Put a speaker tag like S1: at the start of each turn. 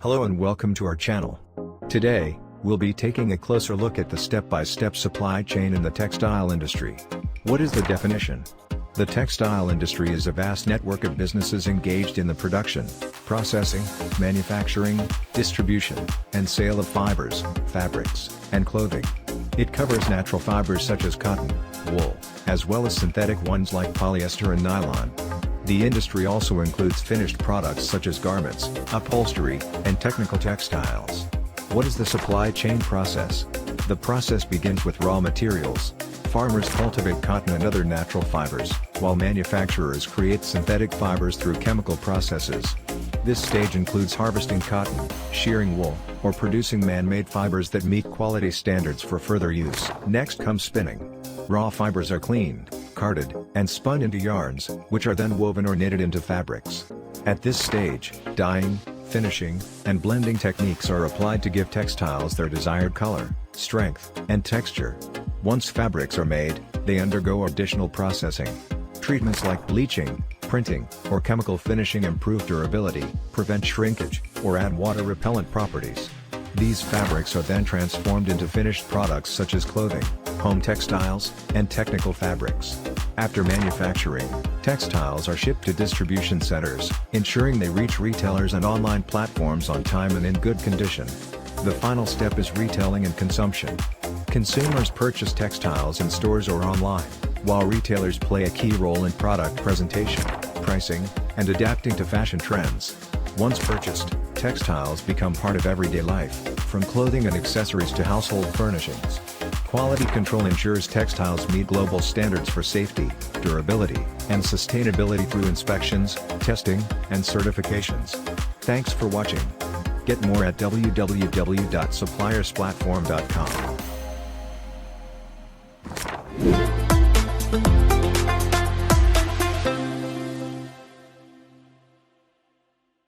S1: Hello and welcome to our channel. Today, we'll be taking a closer look at the step-by-step supply chain in the textile industry. What is the definition? The textile industry is a vast network of businesses engaged in the production, processing, manufacturing, distribution, and sale of fibers, fabrics, and clothing. It covers natural fibers such as cotton, wool, as well as synthetic ones like polyester and nylon. The industry also includes finished products such as garments, upholstery, and technical textiles. What is the supply chain process? The process begins with raw materials. Farmers cultivate cotton and other natural fibers, while manufacturers create synthetic fibers through chemical processes. This stage includes harvesting cotton, shearing wool, or producing man-made fibers that meet quality standards for further use. Next comes spinning. Raw fibers are cleaned, carded, and spun into yarns, which are then woven or knitted into fabrics. At this stage, dyeing, finishing, and blending techniques are applied to give textiles their desired color, strength, and texture. Once fabrics are made, they undergo additional processing. Treatments like bleaching, printing, or chemical finishing improve durability, prevent shrinkage, or add water-repellent properties. These fabrics are then transformed into finished products such as clothing, home textiles, and technical fabrics. After manufacturing, textiles are shipped to distribution centers, ensuring they reach retailers and online platforms on time and in good condition. The final step is retailing and consumption. Consumers purchase textiles in stores or online, while retailers play a key role in product presentation, pricing, and adapting to fashion trends. Once purchased, textiles become part of everyday life, from clothing and accessories to household furnishings. Quality control ensures textiles meet global standards for safety, durability, and sustainability through inspections, testing, and certifications. Thanks for watching. Get more at www.suppliersplatform.com.